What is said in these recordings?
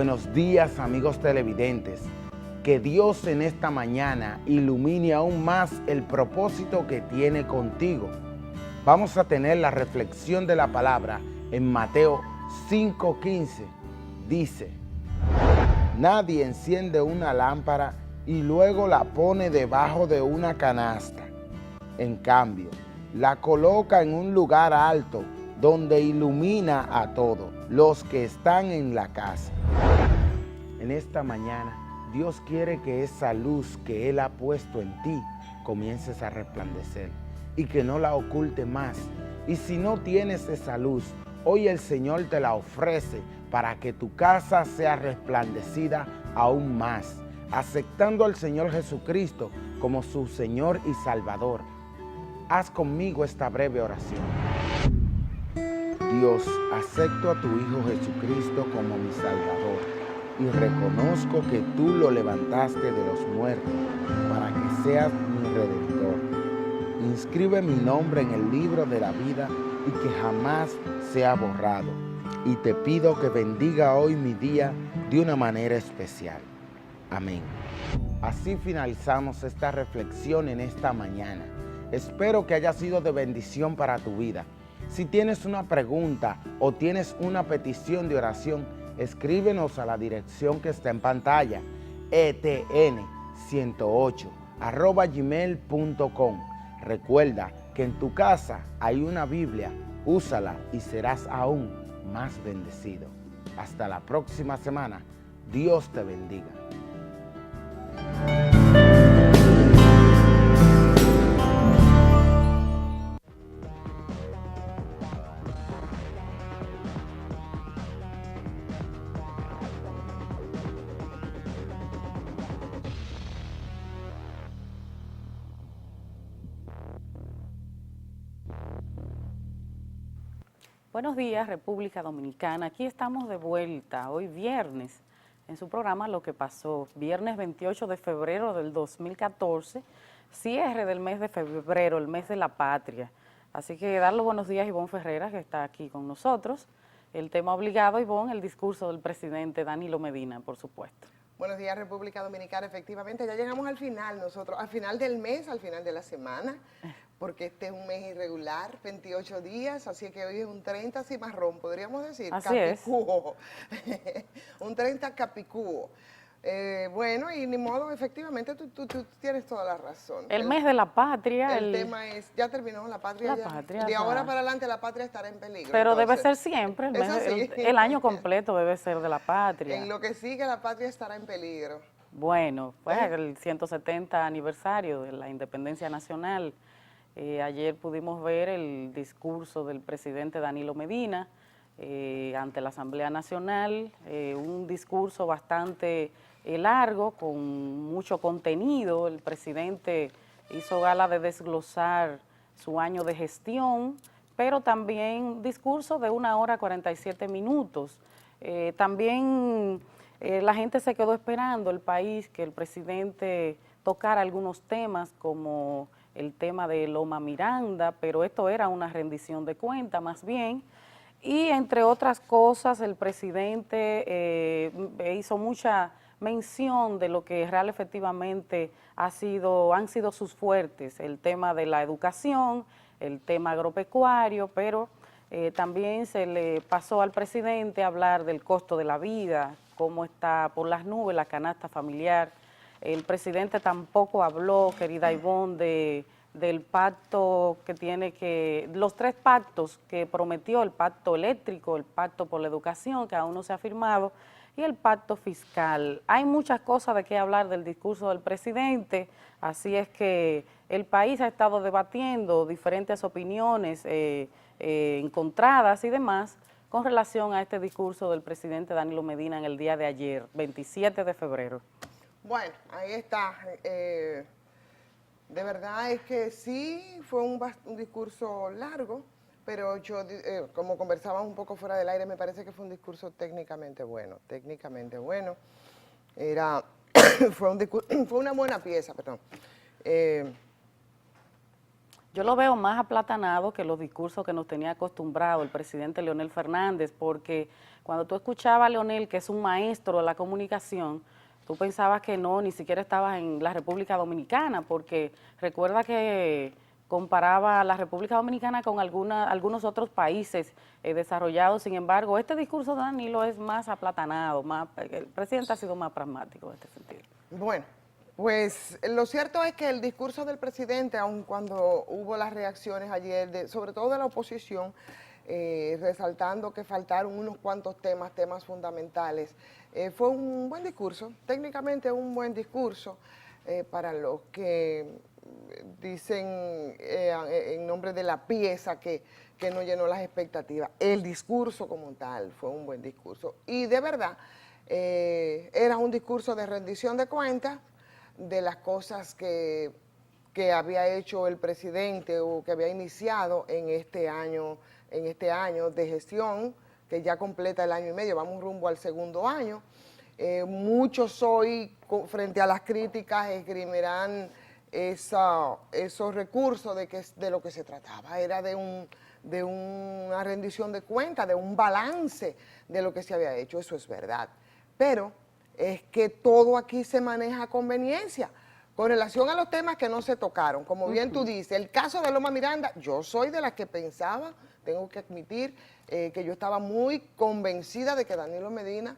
buenos días, amigos televidentes. Que Dios en esta mañana ilumine aún más el propósito que tiene contigo. Vamos a tener la reflexión de la palabra en Mateo 5:15. Dice: nadie enciende una lámpara y luego la pone debajo de una canasta. En cambio, la coloca en un lugar alto donde ilumina a todos los que están en la casa. En esta mañana, Dios quiere que esa luz que Él ha puesto en ti comiences a resplandecer y que no la oculte más. Y si no tienes esa luz, hoy el Señor te la ofrece para que tu casa sea resplandecida aún más, aceptando al Señor Jesucristo como su Señor y Salvador. Haz conmigo esta breve oración. Dios, acepto a tu Hijo Jesucristo como mi Salvador y reconozco que tú lo levantaste de los muertos para que seas mi Redentor. Inscribe mi nombre en el libro de la vida y que jamás sea borrado. Y te pido que bendiga hoy mi día de una manera especial. Amén. Así finalizamos esta reflexión en esta mañana. Espero que haya sido de bendición para tu vida. Si tienes una pregunta o tienes una petición de oración, escríbenos a la dirección que está en pantalla, etn108@gmail.com. Recuerda que en tu casa hay una Biblia, úsala y serás aún más bendecido. Hasta la próxima semana. Dios te bendiga. Buenos días, República Dominicana. Aquí estamos de vuelta, hoy viernes, en su programa Lo que pasó, viernes 28 de febrero del 2014, cierre del mes de febrero, el mes de la patria. Así que dar los buenos días a Ivonne Ferreira, que está aquí con nosotros. El tema obligado, Ivonne, el discurso del presidente Danilo Medina, por supuesto. Buenos días, República Dominicana. Efectivamente, ya llegamos al final nosotros, al final del mes, al final de la semana, porque este es un mes irregular, 28 días, así que hoy es un 30 cimarrón, podríamos decir, así capicúo, un 30 capicúo. Bueno, y ni modo, efectivamente, tú tienes toda la razón. El mes de la patria. El tema es, ya terminó la patria. De ahora para adelante la patria estará en peligro. Pero entonces, debe ser siempre, el año completo debe ser de la patria. En lo que sigue la patria estará en peligro. Bueno, pues el 170 aniversario de la independencia nacional. Ayer pudimos ver el discurso del presidente Danilo Medina ante la Asamblea Nacional, un discurso bastante largo, con mucho contenido. El presidente hizo gala de desglosar su año de gestión, pero también discurso de 1 hora 47 minutos. También la gente se quedó esperando, el país, que el presidente tocara algunos temas como el tema de Loma Miranda, pero esto era una rendición de cuentas más bien. Y entre otras cosas, el presidente hizo mucha mención de lo que real efectivamente han sido sus fuertes, el tema de la educación, el tema agropecuario, pero también se le pasó al presidente hablar del costo de la vida, cómo está por las nubes la canasta familiar. El presidente tampoco habló, querida Ivonne, del pacto los 3 pactos que prometió, el pacto eléctrico, el pacto por la educación, que aún no se ha firmado, y el pacto fiscal. Hay muchas cosas de qué hablar del discurso del presidente, así es que el país ha estado debatiendo diferentes opiniones encontradas y demás con relación a este discurso del presidente Danilo Medina en el día de ayer, 27 de febrero. Bueno, ahí está. De verdad es que sí, fue un discurso largo, pero yo, como conversábamos un poco fuera del aire, me parece que fue un discurso técnicamente bueno, fue una buena pieza, perdón. Yo lo veo más aplatanado que los discursos que nos tenía acostumbrado el presidente Leonel Fernández, porque cuando tú escuchabas a Leonel, que es un maestro de la comunicación, tú pensabas que no, ni siquiera estabas en la República Dominicana, porque recuerda que comparaba la República Dominicana con algunos otros países desarrollados. Sin embargo, este discurso de Danilo es más aplatanado, el presidente ha sido más pragmático en este sentido. Bueno, pues lo cierto es que el discurso del presidente, aun cuando hubo las reacciones ayer, sobre todo de la oposición, resaltando que faltaron unos cuantos temas fundamentales, fue un buen discurso, técnicamente un buen discurso para los que dicen en nombre de la pieza que no llenó las expectativas. El discurso como tal fue un buen discurso y de verdad era un discurso de rendición de cuentas de las cosas que había hecho el presidente o que había iniciado en este año de gestión, que ya completa el año y medio, vamos rumbo al segundo año. Muchos hoy, frente a las críticas, esgrimirán esos recursos de lo que se trataba, era de una rendición de cuentas, de un balance de lo que se había hecho, eso es verdad. Pero es que todo aquí se maneja a conveniencia, con relación a los temas que no se tocaron. Como bien tú dices, el caso de Loma Miranda, yo soy de las que pensaba, tengo que admitir, que yo estaba muy convencida de que Danilo Medina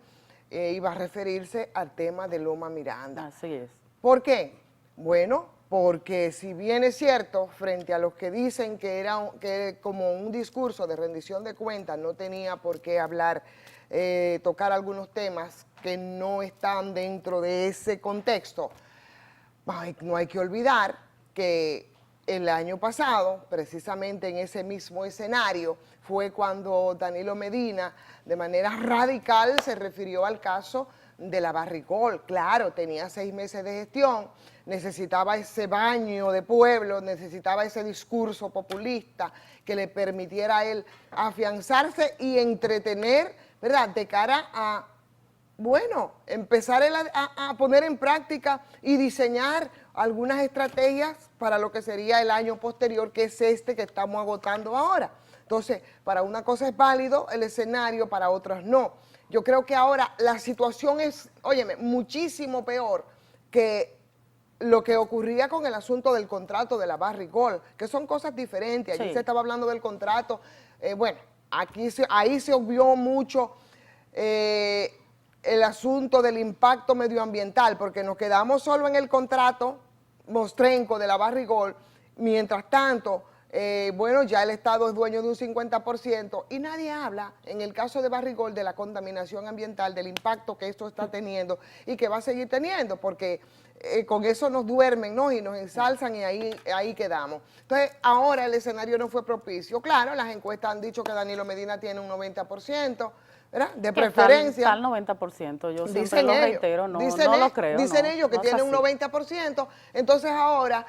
iba a referirse al tema de Loma Miranda. Así es. ¿Por qué? Bueno, porque si bien es cierto, frente a los que dicen que como un discurso de rendición de cuentas no tenía por qué hablar, tocar algunos temas que no están dentro de ese contexto, no hay que olvidar que el año pasado, precisamente en ese mismo escenario, fue cuando Danilo Medina, de manera radical, se refirió al caso de la Barricol. Claro, tenía 6 meses de gestión, necesitaba ese baño de pueblo, necesitaba ese discurso populista que le permitiera a él afianzarse y entretener, ¿verdad?, de cara a, bueno, empezar a poner en práctica y diseñar algunas estrategias para lo que sería el año posterior, que es este que estamos agotando ahora. Entonces, para una cosa es válido el escenario, para otras no. Yo creo que ahora la situación es, óyeme, muchísimo peor que lo que ocurría con el asunto del contrato de la Barricol, que son cosas diferentes. Allí Sí. se estaba hablando del contrato. Bueno, ahí se obvió mucho el asunto del impacto medioambiental, porque nos quedamos solo en el contrato mostrenco de la Barricol. Mientras tanto, bueno, ya el Estado es dueño de un 50% y nadie habla, en el caso de Barricol, de la contaminación ambiental, del impacto que esto está teniendo y que va a seguir teniendo, porque con eso nos duermen, ¿no?, y nos ensalzan y ahí quedamos. Entonces, ahora el escenario no fue propicio. Claro, las encuestas han dicho que Danilo Medina tiene un 90%, ¿verdad?, de preferencia. Está al 90%, yo siempre lo reitero, no lo creo. Dicen ellos que tiene un 90%, entonces ahora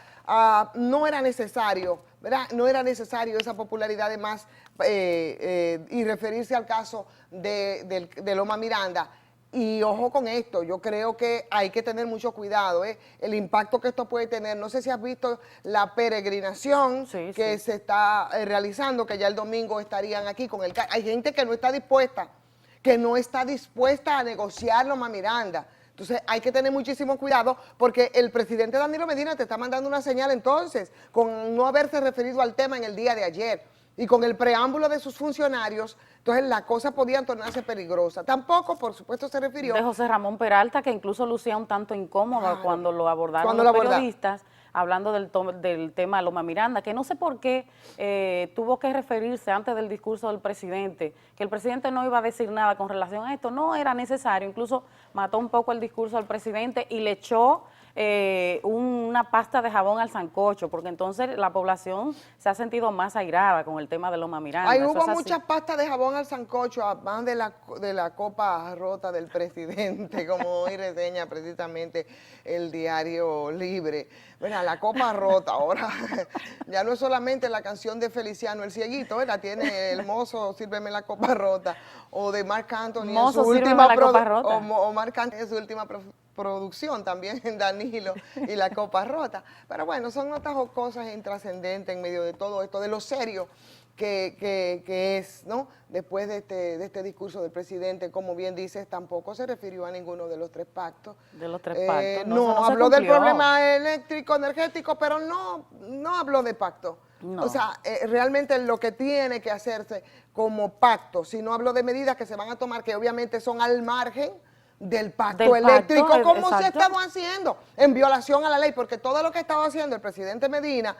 no era necesario, ¿verdad?, no era necesario esa popularidad de más y referirse al caso de Loma Miranda. Y ojo con esto, yo creo que hay que tener mucho cuidado, el impacto que esto puede tener. No sé si has visto la peregrinación que se está realizando, que ya el domingo estarían aquí con el... Hay gente que no está dispuesta a negociar Loma Miranda. Entonces hay que tener muchísimo cuidado porque el presidente Danilo Medina te está mandando una señal entonces con no haberse referido al tema en el día de ayer y con el preámbulo de sus funcionarios. Entonces la cosa podía tornarse peligrosa. Tampoco, por supuesto, se refirió... De José Ramón Peralta, que incluso lucía un tanto incómodo cuando lo abordaron los periodistas, hablando del tema Loma Miranda, que no sé por qué tuvo que referirse antes del discurso del presidente, que el presidente no iba a decir nada con relación a esto, no era necesario, incluso mató un poco el discurso del presidente y le echó una pasta de jabón al sancocho, porque entonces la población se ha sentido más airada con el tema de Loma Miranda. Ahí hubo muchas pastas de jabón al sancocho, además de la copa rota del presidente, como hoy reseña precisamente el Diario Libre. Bueno, la copa rota, ahora ya no es solamente la canción de Feliciano el Cieguito, ¿verdad? Tiene el mozo, sírveme la copa rota, o de Marc Anthony mozo, en su última copa rota. o Marc Anthony en su última producción también, Danilo y la copa rota. Pero bueno, son notas jocosas e intrascendentes en medio de todo esto, de lo serio que es, ¿no? Después de este discurso del presidente, como bien dices, tampoco se refirió a ninguno de los 3 pactos. De los 3 pactos. No, habló del problema eléctrico, energético, pero no habló de pacto. No. O sea, realmente lo que tiene que hacerse como pacto, si no habló de medidas que se van a tomar, que obviamente son al margen del pacto eléctrico, como se estaba haciendo, en violación a la ley, porque todo lo que estaba haciendo el presidente Medina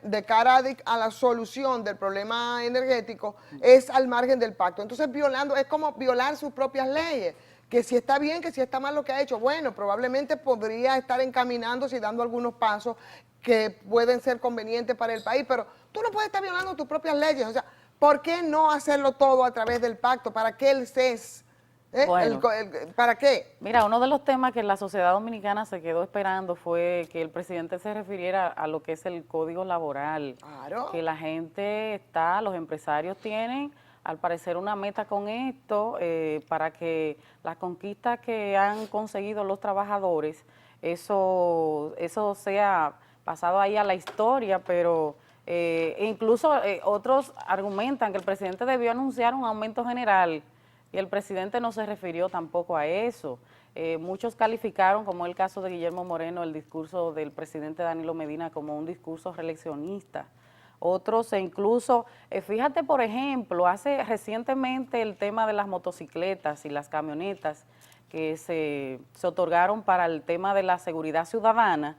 de cara a la solución del problema energético es al margen del pacto. Entonces es como violar sus propias leyes, que si está bien, que si está mal lo que ha hecho. Bueno, probablemente podría estar encaminándose y dando algunos pasos que pueden ser convenientes para el país, pero tú no puedes estar violando tus propias leyes. O sea, ¿por qué no hacerlo todo a través del pacto? ¿Para qué el CES? Bueno, ¿para qué? Mira, uno de los temas que la sociedad dominicana se quedó esperando fue que el presidente se refiriera a lo que es el código laboral. Claro. Que la gente los empresarios tienen, al parecer, una meta con esto para que las conquistas que han conseguido los trabajadores, eso sea pasado ahí a la historia, pero incluso otros argumentan que el presidente debió anunciar un aumento general. Y el presidente no se refirió tampoco a eso. Muchos calificaron, como el caso de Guillermo Moreno, el discurso del presidente Danilo Medina como un discurso reeleccionista. Otros incluso, fíjate por ejemplo, recientemente el tema de las motocicletas y las camionetas que se otorgaron para el tema de la seguridad ciudadana.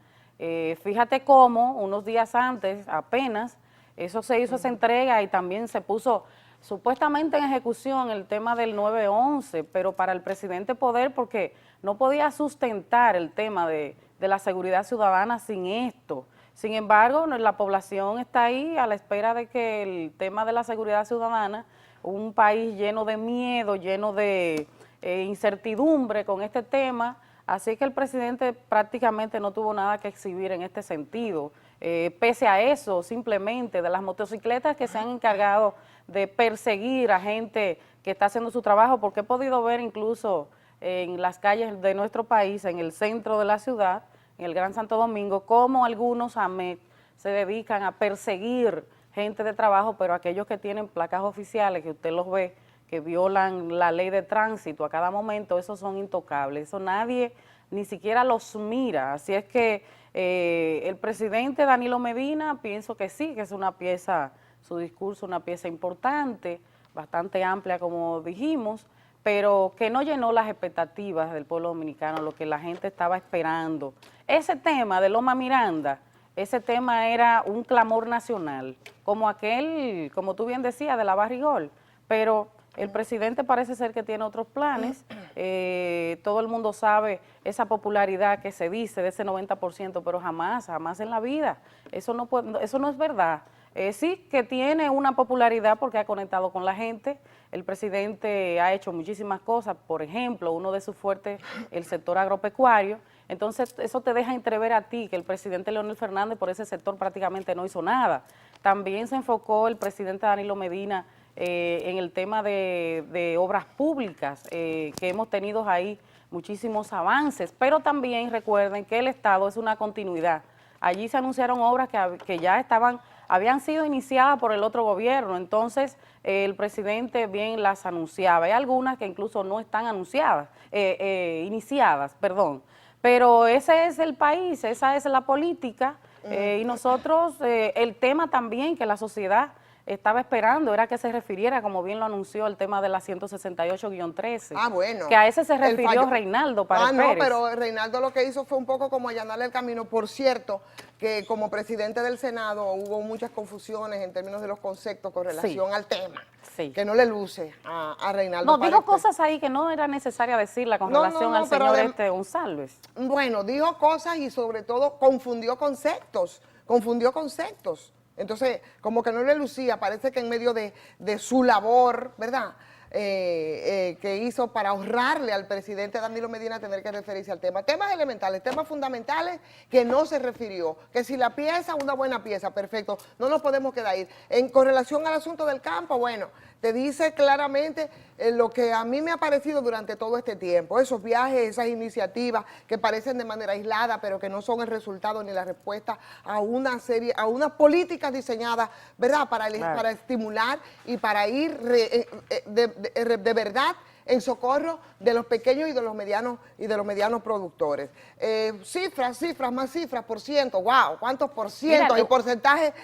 Fíjate cómo unos días antes apenas eso se hizo esa entrega y también se puso supuestamente en ejecución el tema del 911, pero para el presidente poder, porque no podía sustentar el tema de la seguridad ciudadana sin esto. Sin embargo, la población está ahí a la espera de que el tema de la seguridad ciudadana, un país lleno de miedo, lleno de incertidumbre con este tema, así que el presidente prácticamente no tuvo nada que exhibir en este sentido. Pese a eso, simplemente de las motocicletas que se han encargado de perseguir a gente que está haciendo su trabajo, porque he podido ver incluso en las calles de nuestro país, en el centro de la ciudad, en el Gran Santo Domingo, cómo algunos AMET se dedican a perseguir gente de trabajo, pero aquellos que tienen placas oficiales, que usted los ve, que violan la ley de tránsito a cada momento, esos son intocables, eso nadie ni siquiera los mira, así es que el presidente Danilo Medina, pienso que sí, que es una pieza, su discurso una pieza importante, bastante amplia como dijimos, pero que no llenó las expectativas del pueblo dominicano, lo que la gente estaba esperando. Ese tema de Loma Miranda, ese tema era un clamor nacional, como aquel, como tú bien decías, de la Barrigol, pero el presidente parece ser que tiene otros planes, todo el mundo sabe esa popularidad que se dice de ese 90%, pero jamás en la vida, eso no es verdad. Sí que tiene una popularidad porque ha conectado con la gente, el presidente ha hecho muchísimas cosas, por ejemplo, uno de sus fuertes, el sector agropecuario, entonces eso te deja entrever a ti que el presidente Leonel Fernández por ese sector prácticamente no hizo nada. También se enfocó el presidente Danilo Medina en el tema de obras públicas, que hemos tenido ahí muchísimos avances, pero también recuerden que el Estado es una continuidad. Allí se anunciaron obras que ya habían sido iniciadas por el otro gobierno, entonces el presidente bien las anunciaba. Hay algunas que incluso no están iniciadas, pero ese es el país, esa es la política, y nosotros, el tema también que la sociedad estaba esperando era que se refiriera, como bien lo anunció, el tema de la 168-13. Ah, bueno. Que a ese se refirió Reinaldo Pared Pérez. No, pero Reinaldo lo que hizo fue un poco como allanarle el camino. Por cierto, que como presidente del Senado hubo muchas confusiones en términos de los conceptos con relación al tema. Sí. Que no le luce a Reinaldo Pared. No, dijo cosas ahí que no era necesaria decirla con relación al señor González. Bueno, dijo cosas y sobre todo confundió conceptos. Entonces, como que no le lucía, parece que en medio de su labor, ¿verdad?, que hizo para ahorrarle al presidente Danilo Medina tener que referirse al tema. Temas elementales, temas fundamentales que no se refirió, que si la pieza, una buena pieza, perfecto, no nos podemos quedar ahí. Con relación al asunto del campo, bueno, te dice claramente lo que a mí me ha parecido durante todo este tiempo, esos viajes, esas iniciativas que parecen de manera aislada, pero que no son el resultado ni la respuesta a una serie, a unas políticas diseñadas, ¿verdad?, para estimular y para ir de verdad en socorro de los pequeños y de los medianos productores. Cifras, más cifras, por ciento, wow, ¿cuántos por ciento? Y porcentajes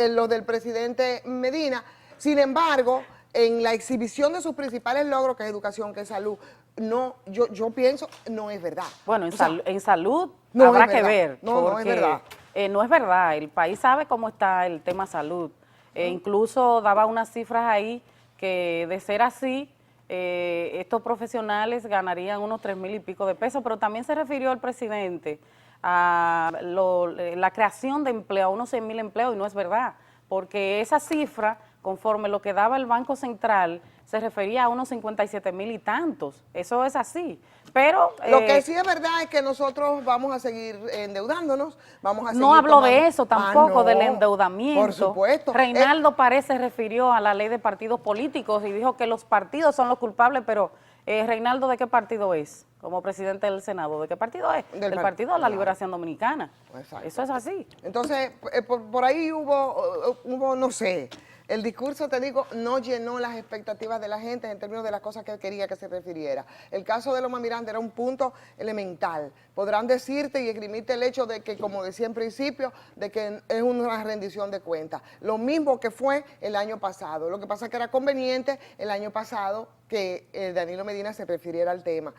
los del presidente Medina. Sin embargo, en la exhibición de sus principales logros, que es educación, que es salud, no, yo pienso, no es verdad. Bueno, en salud no habrá es que verdad. ver. No es verdad. No es verdad, el país sabe cómo está el tema salud. Incluso daba unas cifras ahí que, de ser así, estos profesionales ganarían unos 3,000 y pico de pesos, pero también se refirió el presidente a la creación de empleo, a unos 100,000 empleos, y no es verdad, porque esa cifra, conforme lo que daba el Banco Central, se refería a unos 57,000 y tantos. Eso es así. Pero lo que sí es verdad es que nosotros vamos a seguir endeudándonos, vamos a seguir no hablo de eso tampoco, no, del endeudamiento. Por supuesto. Reinaldo Pared se refirió a la ley de partidos políticos y dijo que los partidos son los culpables, pero Reinaldo, ¿de qué partido es? Como presidente del Senado, ¿de qué partido es? Del Partido de la Liberación Dominicana. Exacto. Eso es así. Entonces, por ahí hubo, no sé, el discurso, te digo, no llenó las expectativas de la gente en términos de las cosas que quería que se refiriera. El caso de Loma Miranda era un punto elemental. Podrán decirte y esgrimirte el hecho de que, como decía en principio, de que es una rendición de cuentas. Lo mismo que fue el año pasado. Lo que pasa es que era conveniente el año pasado que Danilo Medina se refiriera al tema.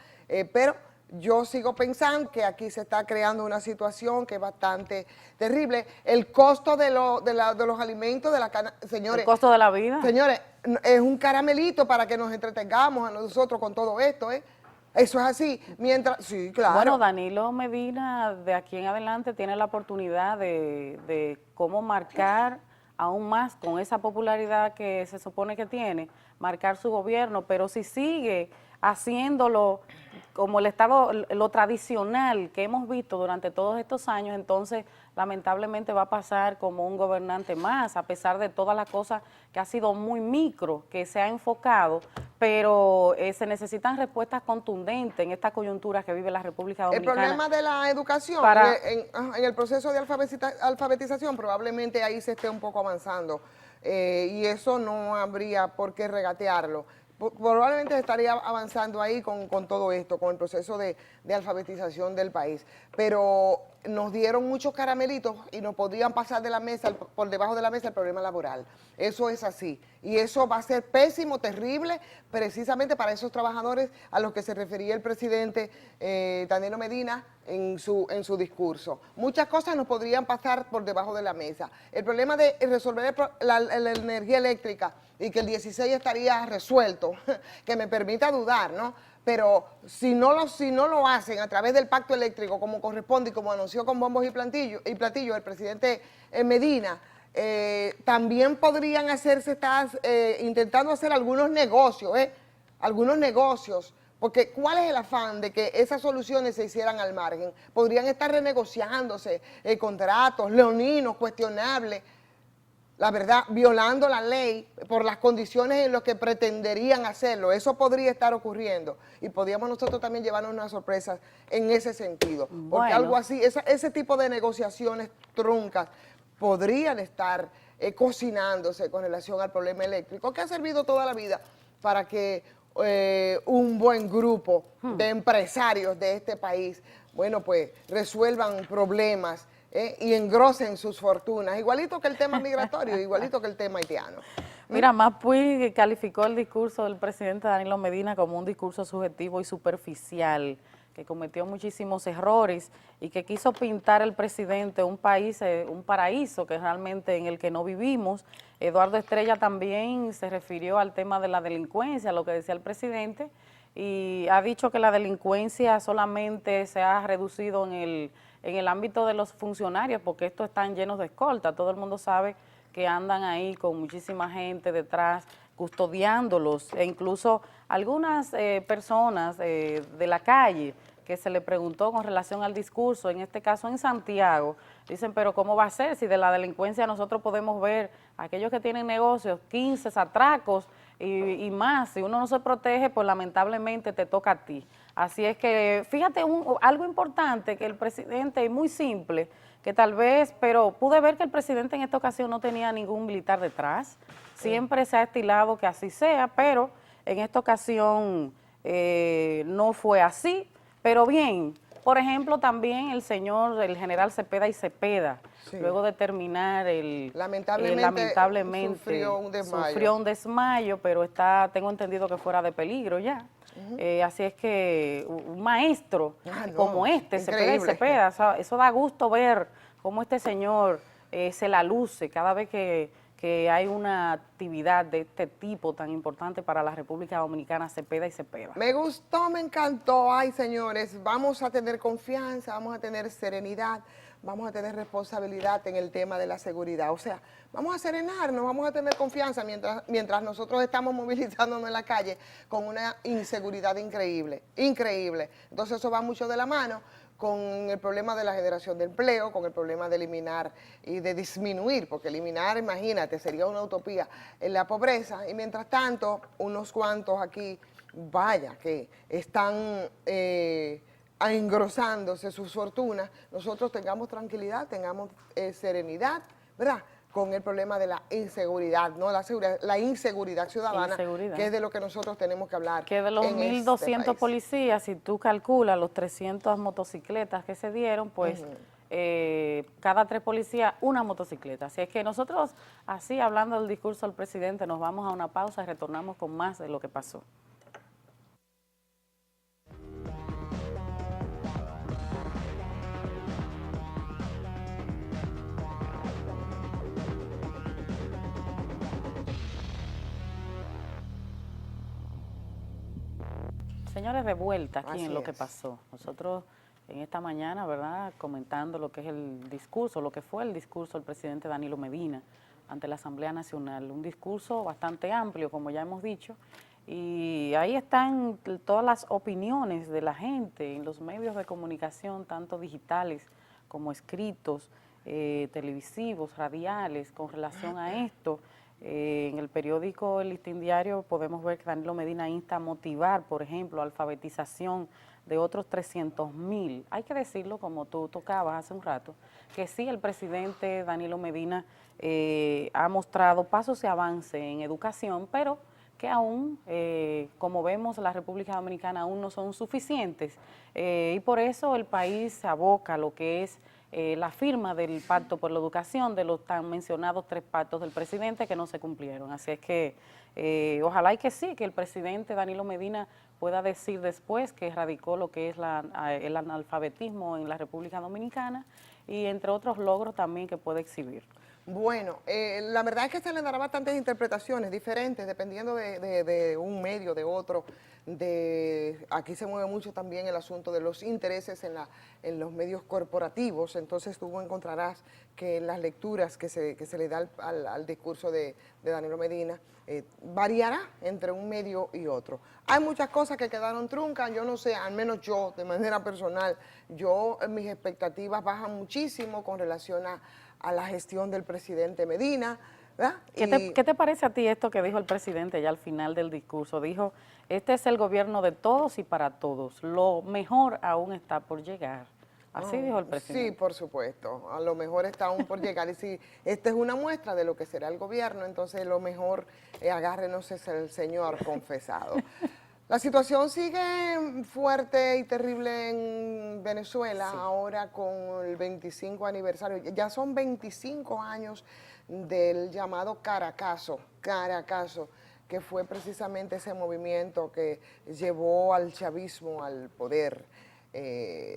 Pero yo sigo pensando que aquí se está creando una situación que es bastante terrible. El costo de los alimentos, señores. El costo de la vida. Señores, es un caramelito para que nos entretengamos a nosotros con todo esto, ¿eh? Eso es así. Sí, claro. Bueno, Danilo Medina de aquí en adelante tiene la oportunidad de cómo marcar aún más con esa popularidad que se supone que tiene, marcar su gobierno, pero si sigue haciéndolo como el Estado, lo tradicional que hemos visto durante todos estos años, entonces lamentablemente va a pasar como un gobernante más, a pesar de todas las cosas que ha sido muy micro, que se ha enfocado, pero se necesitan respuestas contundentes en esta coyuntura que vive la República Dominicana. El problema de la educación, en el proceso de alfabetización, probablemente ahí se esté un poco avanzando, y eso no habría por qué regatearlo. Probablemente estaría avanzando ahí con todo esto, con el proceso de alfabetización del país, pero nos dieron muchos caramelitos y nos podrían pasar de la mesa, por debajo de la mesa, el problema laboral. Eso es así, y eso va a ser pésimo, terrible, precisamente para esos trabajadores a los que se refería el presidente Danilo Medina en su discurso. Muchas cosas nos podrían pasar por debajo de la mesa. El problema de resolver la energía eléctrica y que el 16 estaría resuelto, que me permita dudar, ¿no? Pero si no lo hacen a través del pacto eléctrico como corresponde y como anunció con bombos y platillos el presidente Medina, también podrían hacerse, intentando hacer algunos negocios, porque ¿cuál es el afán de que esas soluciones se hicieran al margen? Podrían estar renegociándose contratos leoninos, cuestionables, la verdad, violando la ley por las condiciones en las que pretenderían hacerlo. Eso podría estar ocurriendo y podríamos nosotros también llevarnos unas sorpresas en ese sentido. Porque algo así, ese tipo de negociaciones truncas podrían estar cocinándose con relación al problema eléctrico, que ha servido toda la vida para que un buen grupo de empresarios de este país, bueno, pues resuelvan problemas y engrosen sus fortunas, igualito que el tema migratorio, igualito que el tema haitiano. Mira, Mapui calificó el discurso del presidente Danilo Medina como un discurso subjetivo y superficial, que cometió muchísimos errores y que quiso pintar el presidente un país, un paraíso que realmente en el que no vivimos. Eduardo Estrella también se refirió al tema de la delincuencia, lo que decía el presidente, y ha dicho que la delincuencia solamente se ha reducido en el ámbito de los funcionarios, porque estos están llenos de escolta. Todo el mundo sabe que andan ahí con muchísima gente detrás, custodiándolos, e incluso algunas personas de la calle que se le preguntó con relación al discurso, en este caso en Santiago, dicen, pero ¿cómo va a ser si de la delincuencia nosotros podemos ver aquellos que tienen negocios, 15 atracos y más? Si uno no se protege, pues lamentablemente te toca a ti. Así es que, fíjate, algo importante que el presidente, muy simple, que tal vez, pero pude ver que el presidente en esta ocasión no tenía ningún militar detrás, siempre se ha estilado que así sea, pero en esta ocasión no fue así. Pero bien, por ejemplo, también el general Cepeda y Cepeda, sí, luego de terminar lamentablemente sufrió un desmayo, pero tengo entendido que fuera de peligro ya. Así es que un maestro como Cepeda y Cepeda, eso da gusto ver cómo este señor se la luce cada vez que hay una actividad de este tipo tan importante para la República Dominicana, Cepeda y Cepeda. Me gustó, me encantó. Ay, señores, vamos a tener confianza, vamos a tener serenidad, vamos a tener responsabilidad en el tema de la seguridad. O sea, vamos a serenarnos, vamos a tener confianza mientras nosotros estamos movilizándonos en la calle con una inseguridad increíble, increíble. Entonces eso va mucho de la mano con el problema de la generación de empleo, con el problema de eliminar y de disminuir, porque eliminar, imagínate, sería una utopía en la pobreza, y mientras tanto, unos cuantos aquí, vaya, que están engrosándose sus fortunas, nosotros tengamos tranquilidad, tengamos serenidad, ¿verdad?, con el problema de la inseguridad, ¿no? La inseguridad ciudadana, que es de lo que nosotros tenemos que hablar. Que de los 1.200 policías, si tú calculas los 300 motocicletas que se dieron, pues cada 3 policías, una motocicleta. Así es que nosotros, así hablando del discurso del presidente, nos vamos a una pausa y retornamos con más de lo que pasó. Señores, de vuelta aquí en lo que pasó. Nosotros en esta mañana, ¿verdad?, comentando lo que es el discurso, lo que fue el discurso del presidente Danilo Medina ante la Asamblea Nacional. Un discurso bastante amplio, como ya hemos dicho, y ahí están todas las opiniones de la gente en los medios de comunicación, tanto digitales como escritos, televisivos, radiales, con relación a esto. En el periódico El Listín Diario podemos ver que Danilo Medina insta a motivar, por ejemplo, alfabetización de otros 300.000. Hay que decirlo, como tú tocabas hace un rato, que sí, el presidente Danilo Medina ha mostrado pasos y avance en educación, pero que aún, como vemos, la República Dominicana aún no son suficientes. Y por eso el país se aboca a lo que es la firma del Pacto por la Educación, de los tan mencionados 3 pactos del presidente que no se cumplieron. Así es que ojalá y que sí, que el presidente Danilo Medina pueda decir después que erradicó lo que es el analfabetismo en la República Dominicana y entre otros logros también que puede exhibir. Bueno, la verdad es que se le dará bastantes interpretaciones diferentes dependiendo de un medio, de otro. Aquí se mueve mucho también el asunto de los intereses en los medios corporativos, entonces tú encontrarás que en las lecturas que se le da al discurso de Danilo Medina variará entre un medio y otro. Hay muchas cosas que quedaron truncas, yo no sé, al menos yo, de manera personal, mis expectativas bajan muchísimo con relación a la gestión del presidente Medina, ¿verdad? ¿Qué te parece a ti esto que dijo el presidente ya al final del discurso? Dijo, este es el gobierno de todos y para todos, lo mejor aún está por llegar. Así dijo el presidente. Sí, por supuesto, a lo mejor está aún por llegar. Y si esta es una muestra de lo que será el gobierno, entonces lo mejor, agárrenos, es el Señor confesado. La situación sigue fuerte y terrible en Venezuela, sí, ahora con el 25 aniversario. Ya son 25 años del llamado Caracazo, que fue precisamente ese movimiento que llevó al chavismo al poder,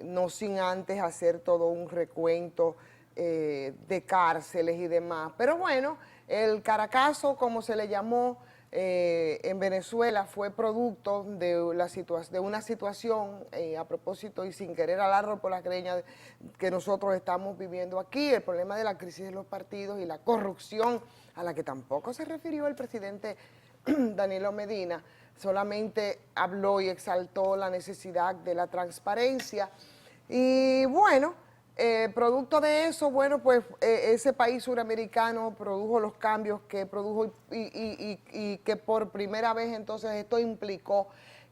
no sin antes hacer todo un recuento de cárceles y demás. Pero bueno, el Caracazo, como se le llamó, en Venezuela fue producto de una situación, a propósito y sin querer alarlo por las greñas, que nosotros estamos viviendo aquí, el problema de la crisis de los partidos y la corrupción, a la que tampoco se refirió el presidente Danilo Medina, solamente habló y exaltó la necesidad de la transparencia. Y bueno, producto de eso, bueno, pues ese país suramericano produjo los cambios que produjo y que por primera vez entonces esto implicó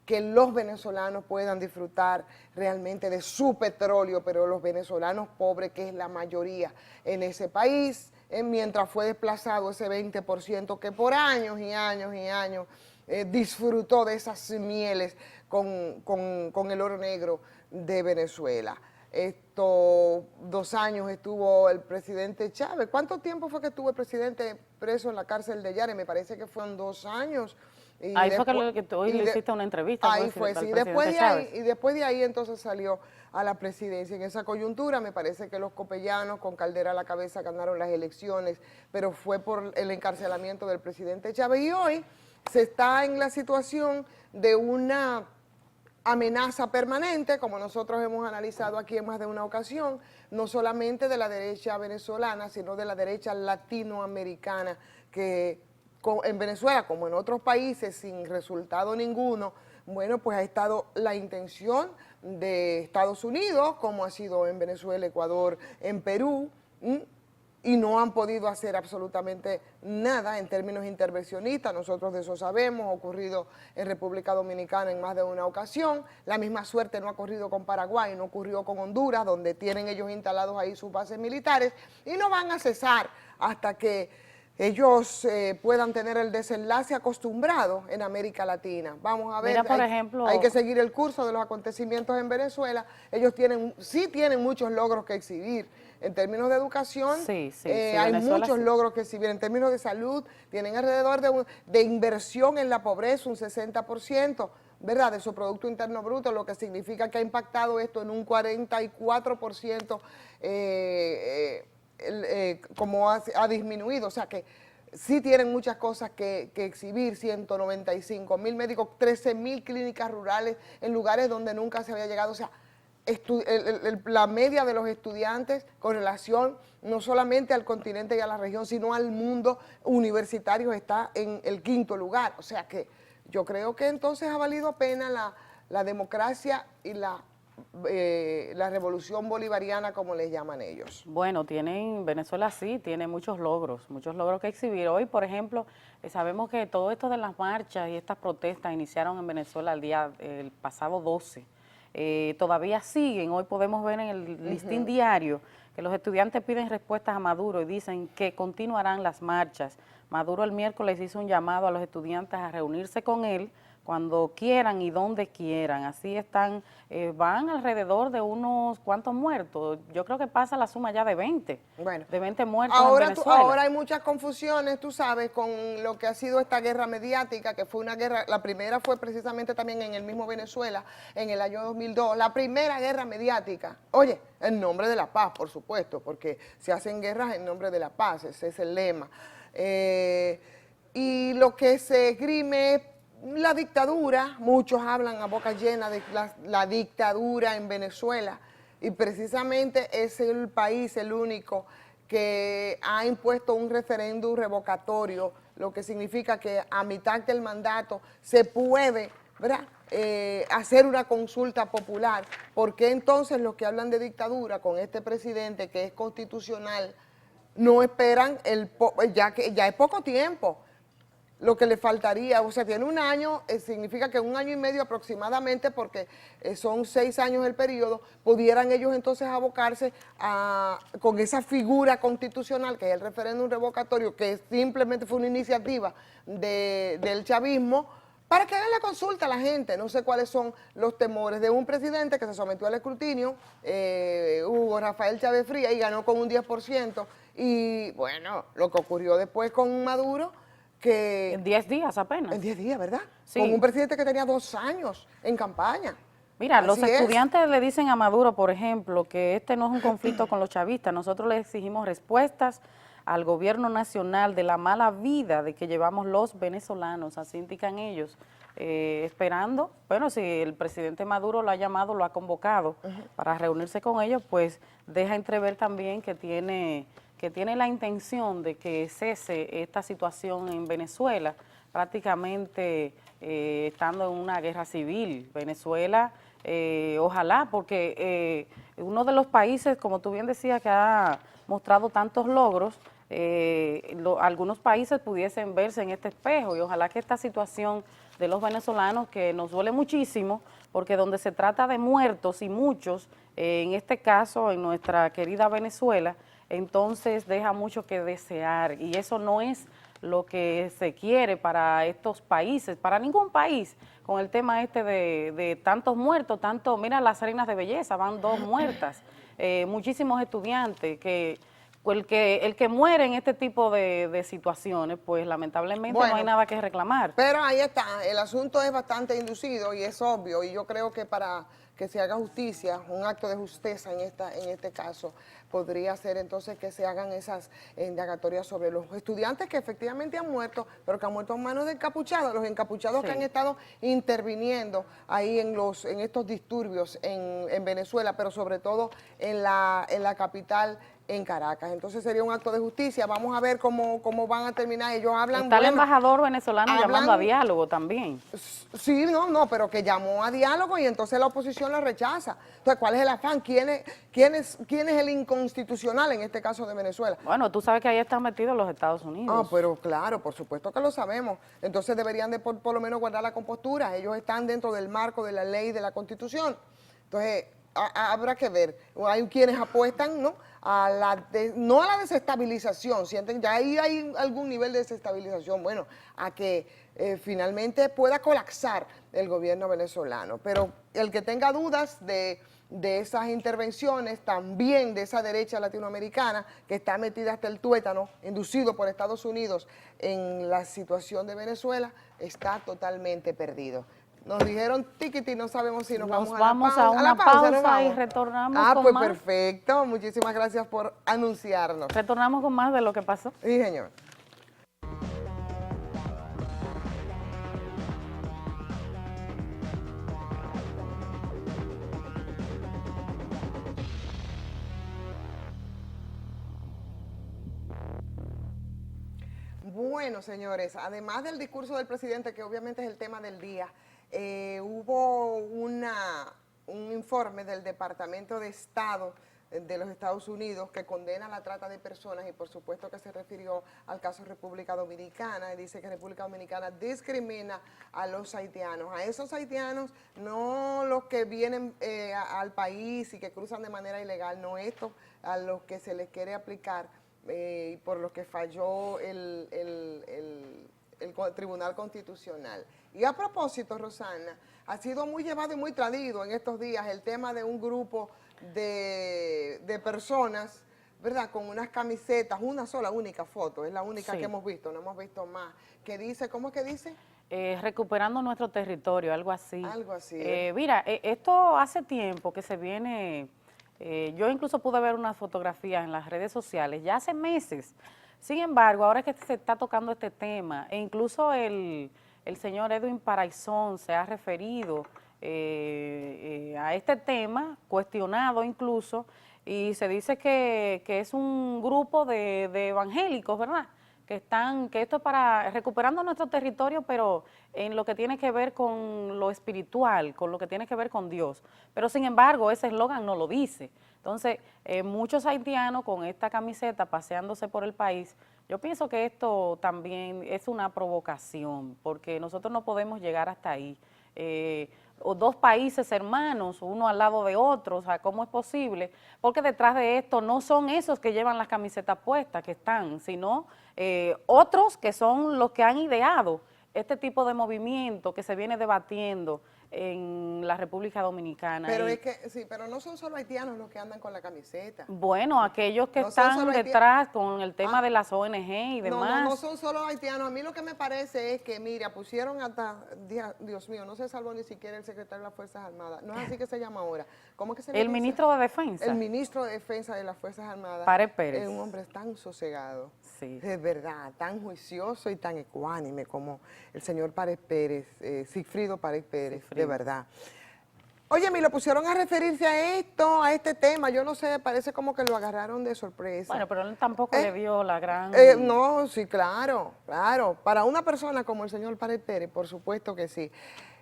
que los venezolanos puedan disfrutar realmente de su petróleo, pero los venezolanos pobres, que es la mayoría en ese país, mientras fue desplazado ese 20% que por años y años y años disfrutó de esas mieles con el oro negro de Venezuela. 2 años estuvo el presidente Chávez. ¿Cuánto tiempo fue que estuvo el presidente preso en la cárcel de Yare? Me parece que fueron 2 años. Y ahí fue que hoy le hiciste una entrevista. Ahí fue, sí. Después de ahí entonces salió a la presidencia. En esa coyuntura me parece que los copellanos con Caldera a la cabeza ganaron las elecciones, pero fue por el encarcelamiento del presidente Chávez. Y hoy se está en la situación de una amenaza permanente, como nosotros hemos analizado aquí en más de una ocasión, no solamente de la derecha venezolana, sino de la derecha latinoamericana, que en Venezuela, como en otros países, sin resultado ninguno, bueno, pues ha estado la intención de Estados Unidos, como ha sido en Venezuela, Ecuador, en Perú, y no han podido hacer absolutamente nada en términos intervencionistas. Nosotros de eso sabemos, ha ocurrido en República Dominicana en más de una ocasión. La misma suerte no ha ocurrido con Paraguay, no ocurrió con Honduras, donde tienen ellos instalados ahí sus bases militares, y no van a cesar hasta que ellos puedan tener el desenlace acostumbrado en América Latina. Vamos a ver, mira, por ejemplo, hay que seguir el curso de los acontecimientos en Venezuela. Ellos sí tienen muchos logros que exhibir. En términos de educación, hay Venezuela, muchos logros que exhibir. En términos de salud, tienen alrededor de inversión en la pobreza, un 60%, ¿verdad?, de su Producto Interno Bruto, lo que significa que ha impactado esto en un 44%, como ha disminuido. O sea que sí tienen muchas cosas que exhibir. 195.000 médicos, 13.000 clínicas rurales en lugares donde nunca se había llegado. O sea, la media de los estudiantes con relación no solamente al continente y a la región, sino al mundo universitario está en el 5º lugar. O sea que yo creo que entonces ha valido pena la democracia y la revolución bolivariana, como les llaman ellos. Bueno, Venezuela sí tiene muchos logros que exhibir. Hoy, por ejemplo, sabemos que todo esto de las marchas y estas protestas iniciaron en Venezuela el pasado 12. Todavía siguen. Hoy podemos ver en el listín diario que los estudiantes piden respuestas a Maduro y dicen que continuarán las marchas. Maduro el miércoles hizo un llamado a los estudiantes a reunirse con él cuando quieran y donde quieran. Así están, van alrededor de unos cuantos muertos. Yo creo que pasa la suma ya de 20, de 20 muertos en Venezuela. Ahora hay muchas confusiones, tú sabes, con lo que ha sido esta guerra mediática, que fue una guerra, la primera fue precisamente también en el mismo Venezuela, en el año 2002, la primera guerra mediática. Oye, en nombre de la paz, por supuesto, porque se hacen guerras en nombre de la paz, ese es el lema. Y lo que se esgrime es la dictadura. Muchos hablan a boca llena de la dictadura en Venezuela, y precisamente es el país el único que ha impuesto un referéndum revocatorio, lo que significa que a mitad del mandato se puede, ¿verdad?, hacer una consulta popular. Porque entonces los que hablan de dictadura con este presidente que es constitucional no esperan, ya es poco tiempo lo que le faltaría. O sea, tiene 1 año, significa que 1 año y medio aproximadamente, porque son 6 años el periodo, pudieran ellos entonces abocarse con esa figura constitucional que es el referéndum revocatorio, que simplemente fue una iniciativa del chavismo, para que hagan la consulta a la gente. No sé cuáles son los temores de un presidente que se sometió al escrutinio, Hugo Rafael Chávez Frías, y ganó con un 10%, y bueno, lo que ocurrió después con Maduro, que en 10 días apenas. En 10 días, ¿verdad? Sí. Con un presidente que tenía 2 años en campaña. Mira, los estudiantes le dicen a Maduro, por ejemplo, que este no es un conflicto con los chavistas. Nosotros le exigimos respuestas al gobierno nacional de la mala vida de que llevamos los venezolanos, así indican ellos, esperando, bueno, si el presidente Maduro lo ha llamado, lo ha convocado para reunirse con ellos, pues deja entrever también que tiene la intención de que cese esta situación en Venezuela, prácticamente estando en una guerra civil. Venezuela, ojalá, porque uno de los países, como tú bien decías, que ha mostrado tantos logros, algunos países pudiesen verse en este espejo, y ojalá que esta situación de los venezolanos, que nos duele muchísimo, porque donde se trata de muertos y muchos, en este caso en nuestra querida Venezuela, entonces deja mucho que desear, y eso no es lo que se quiere para estos países, para ningún país, con el tema este de tantos muertos, mira las reinas de belleza, van 2 muertas, muchísimos estudiantes que el que muere en este tipo de situaciones, pues lamentablemente no hay nada que reclamar. Pero ahí está, el asunto es bastante inducido y es obvio, y yo creo que para que se haga justicia, un acto de justicia en este caso, podría ser entonces que se hagan esas indagatorias sobre los estudiantes que efectivamente han muerto, pero que han muerto en manos de encapuchados, los encapuchados que han estado interviniendo ahí en estos disturbios en Venezuela, pero sobre todo en la capital, en Caracas. Entonces sería un acto de justicia. Vamos a ver cómo van a terminar. Ellos hablan... Está el embajador venezolano llamando a diálogo también. Sí, no, pero que llamó a diálogo y entonces la oposición la rechaza. Entonces, ¿cuál es el afán? ¿Quién es el inconstitucional en este caso de Venezuela? Bueno, tú sabes que ahí están metidos los Estados Unidos. Ah, pero claro, por supuesto que lo sabemos. Entonces deberían de por lo menos guardar la compostura. Ellos están dentro del marco de la ley, de la Constitución. Entonces, habrá que ver. Hay quienes apuestan, ¿no?, no a la desestabilización, sienten ya ahí hay algún nivel de desestabilización, bueno, a que finalmente pueda colapsar el gobierno venezolano. Pero el que tenga dudas de esas intervenciones, también de esa derecha latinoamericana que está metida hasta el tuétano, inducido por Estados Unidos en la situación de Venezuela, está totalmente perdido. Nos dijeron tiquiti, no sabemos si nos vamos a una pausa y retornamos con más. Pues perfecto, muchísimas gracias por anunciarnos. Retornamos con más de lo que pasó. Sí, señor. Bueno, señores, además del discurso del presidente, que obviamente es el tema del día, hubo un informe del Departamento de Estado de los Estados Unidos que condena la trata de personas y por supuesto que se refirió al caso República Dominicana y dice que República Dominicana discrimina a los haitianos. A esos haitianos, no los que vienen al país y que cruzan de manera ilegal, no estos a los que se les quiere aplicar por los que falló el Tribunal Constitucional. Y a propósito, Rosana, ha sido muy llevado y muy traído en estos días el tema de un grupo de personas, ¿verdad?, con unas camisetas, una sola, única foto, es la única que hemos visto, no hemos visto más, que dice, ¿cómo es que dice? Recuperando nuestro territorio, algo así. Algo así. Mira, esto hace tiempo que se viene, yo incluso pude ver unas fotografías en las redes sociales, ya hace meses. Sin embargo, ahora que se está tocando este tema, e incluso el señor Edwin Paraizón se ha referido a este tema, cuestionado incluso, y se dice que es un grupo de evangélicos, ¿verdad?, que esto es para recuperando nuestro territorio, pero en lo que tiene que ver con lo espiritual, con lo que tiene que ver con Dios. Pero sin embargo, ese eslogan no lo dice. Entonces, muchos haitianos con esta camiseta paseándose por el país, yo pienso que esto también es una provocación, porque nosotros no podemos llegar hasta ahí. O 2 países hermanos, uno al lado de otro, o sea, ¿cómo es posible? Porque detrás de esto no son esos que llevan las camisetas puestas que están, sino otros que son los que han ideado este tipo de movimiento que se viene debatiendo en la República Dominicana. Pero es que, sí, pero no son solo haitianos los que andan con la camiseta. Bueno, aquellos que están detrás con el tema de las ONG y demás. No son solo haitianos. A mí lo que me parece es que, mira, pusieron hasta, Dios mío, no se salvó ni siquiera el secretario de las Fuerzas Armadas. No es así que se llama ahora. ¿Cómo es que se le dice? El ministro de Defensa. El ministro de Defensa de las Fuerzas Armadas. Pared Pérez. Es un hombre tan sosegado. Sí. De verdad, tan juicioso y tan ecuánime como el señor Pared Pérez, Sigfrido Pared Pérez, de verdad. Oye, me lo pusieron a referirse a esto, a este tema, yo no sé, parece como que lo agarraron de sorpresa. Bueno, pero él tampoco le dio la gran... No, sí, claro, claro. Para una persona como el señor Pared Pérez, por supuesto que sí.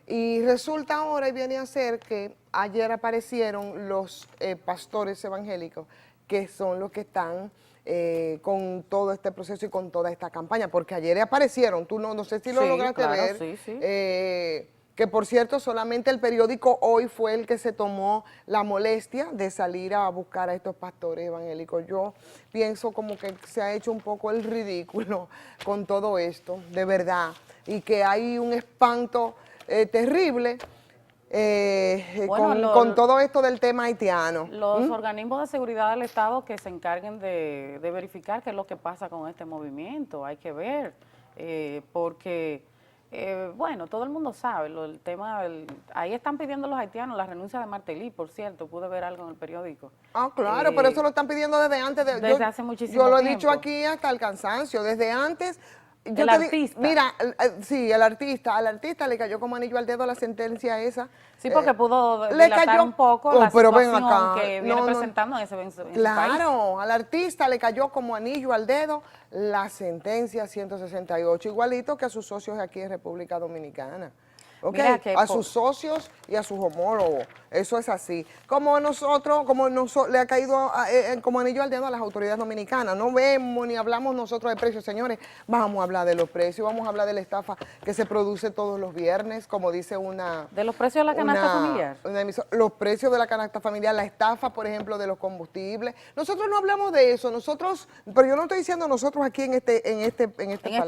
Y resulta ahora y viene a ser que ayer aparecieron los pastores evangélicos, que son los que están con todo este proceso y con toda esta campaña, porque ayer aparecieron, tú no sé si lo Sí, lograste claro, ver, sí, sí. que por cierto solamente el periódico Hoy fue el que se tomó la molestia de salir a buscar a estos pastores evangélicos. Yo pienso como que se ha hecho un poco el ridículo con todo esto, de verdad, y que hay un espanto terrible Bueno, con todo esto del tema haitiano. Los organismos de seguridad del Estado que se encarguen de verificar qué es lo que pasa con este movimiento, hay que ver, porque, bueno, todo el mundo sabe, el tema, ahí están pidiendo los haitianos la renuncia de Martelly, por cierto, pude ver algo en el periódico. Ah, claro, pero eso lo están pidiendo desde antes. Desde hace muchísimo Yo lo he tiempo. dicho aquí hasta el cansancio, desde antes. El artista. Mira, sí, al artista le cayó como anillo al dedo la sentencia esa. Sí, porque pudo le dilatar cayó, un poco la pero ven situación acá, que viene presentando en ese país. Claro, al artista le cayó como anillo al dedo la sentencia 168, igualito que a sus socios aquí en República Dominicana. ¿Ok? A sus socios y a sus homólogos, eso es así. Como nosotros, le ha caído como anillo al dedo a las autoridades dominicanas, no vemos ni hablamos nosotros de precios, señores, vamos a hablar de los precios, vamos a hablar de la estafa que se produce todos los viernes, como dice una... ¿De los precios de la canasta familiar? Los precios de la canasta familiar, la estafa, por ejemplo, de los combustibles. Nosotros no hablamos de eso, pero yo no estoy diciendo nosotros aquí en este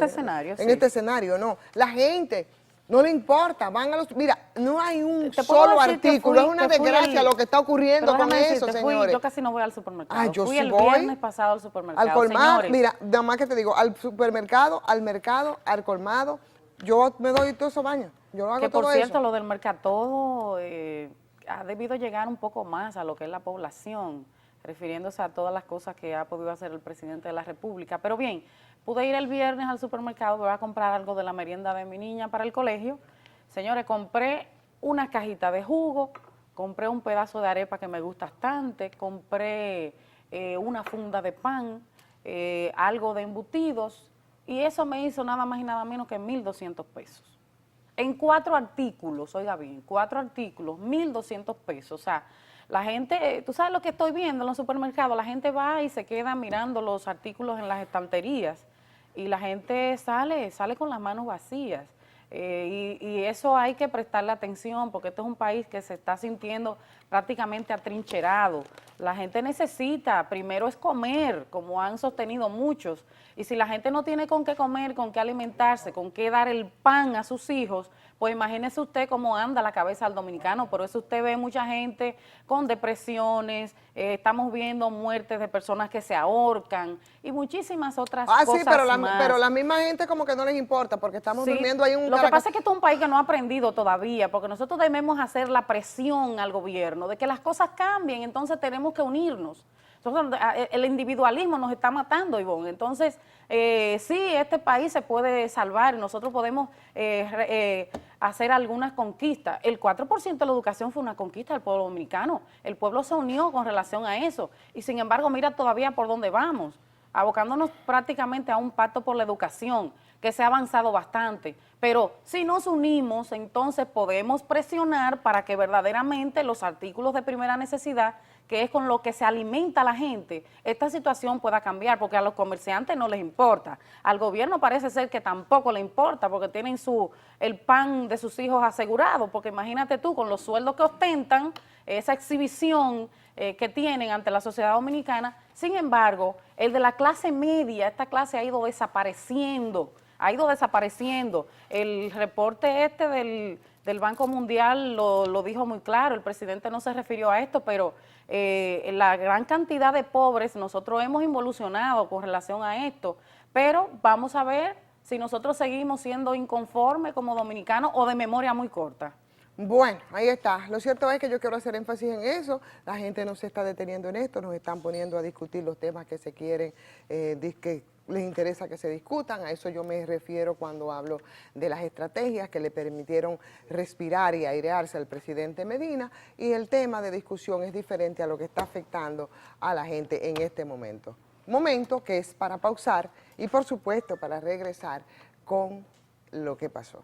escenario, en este escenario, no. La gente... No le importa, mira, no hay un solo artículo, es una desgracia lo que está ocurriendo con eso, señores. Yo casi no voy al supermercado. Ay, yo fui sí el voy viernes pasado al supermercado, al colmado, señores. mira, nada más que te digo, al supermercado, al mercado, al colmado, yo me doy todo eso baño, yo hago que todo por cierto, eso. lo del mercado ha debido llegar un poco más a lo que es la población, refiriéndose a todas las cosas que ha podido hacer el presidente de la República. Pero bien, pude ir el viernes al supermercado, voy a comprar algo de la merienda de mi niña para el colegio. Señores, compré una cajita de jugo, compré un pedazo de arepa que me gusta bastante, compré una funda de pan, algo de embutidos, y eso me hizo nada más y nada menos que 1.200 pesos. En 4 artículos, oiga bien, 4 artículos, 1.200 pesos. O sea, la gente, tú sabes lo que estoy viendo en los supermercados, la gente va y se queda mirando los artículos en las estanterías y la gente sale con las manos vacías. Y eso hay que prestarle atención porque este es un país que se está sintiendo prácticamente atrincherado. La gente necesita, primero es comer, como han sostenido muchos, y si la gente no tiene con qué comer, con qué alimentarse, con qué dar el pan a sus hijos, pues imagínese usted cómo anda la cabeza del dominicano. Por eso usted ve mucha gente con depresiones, estamos viendo muertes de personas que se ahorcan y muchísimas otras cosas sí, pero la misma gente como que no les importa porque estamos durmiendo ahí un... Lo que pasa es que esto es un país que no ha aprendido todavía, porque nosotros debemos hacer la presión al gobierno de que las cosas cambien, entonces tenemos que unirnos. Entonces, el individualismo nos está matando, Ivonne. Entonces, sí, este país se puede salvar y nosotros podemos hacer algunas conquistas. El 4% de la educación fue una conquista del pueblo dominicano. El pueblo se unió con relación a eso. Y sin embargo, mira todavía por dónde vamos, abocándonos prácticamente a un pacto por la educación, que se ha avanzado bastante. Pero si nos unimos, entonces podemos presionar para que verdaderamente los artículos de primera necesidad, que es con lo que se alimenta la gente, esta situación pueda cambiar, porque a los comerciantes no les importa. Al gobierno parece ser que tampoco le importa, porque tienen el pan de sus hijos asegurado, porque imagínate tú, con los sueldos que ostentan, esa exhibición que tienen ante la sociedad dominicana. Sin embargo, el de la clase media, esta clase ha ido desapareciendo. El reporte del Banco Mundial lo dijo muy claro, el presidente no se refirió a esto, pero la gran cantidad de pobres, nosotros hemos involucionado con relación a esto, pero vamos a ver si nosotros seguimos siendo inconformes como dominicanos o de memoria muy corta. Bueno, ahí está. Lo cierto es que yo quiero hacer énfasis en eso. La gente no se está deteniendo en esto, nos están poniendo a discutir los temas que se quieren, les interesa que se discutan, a eso yo me refiero cuando hablo de las estrategias que le permitieron respirar y airearse al presidente Medina, y el tema de discusión es diferente a lo que está afectando a la gente en este momento. Momento que es para pausar y por supuesto para regresar con lo que pasó.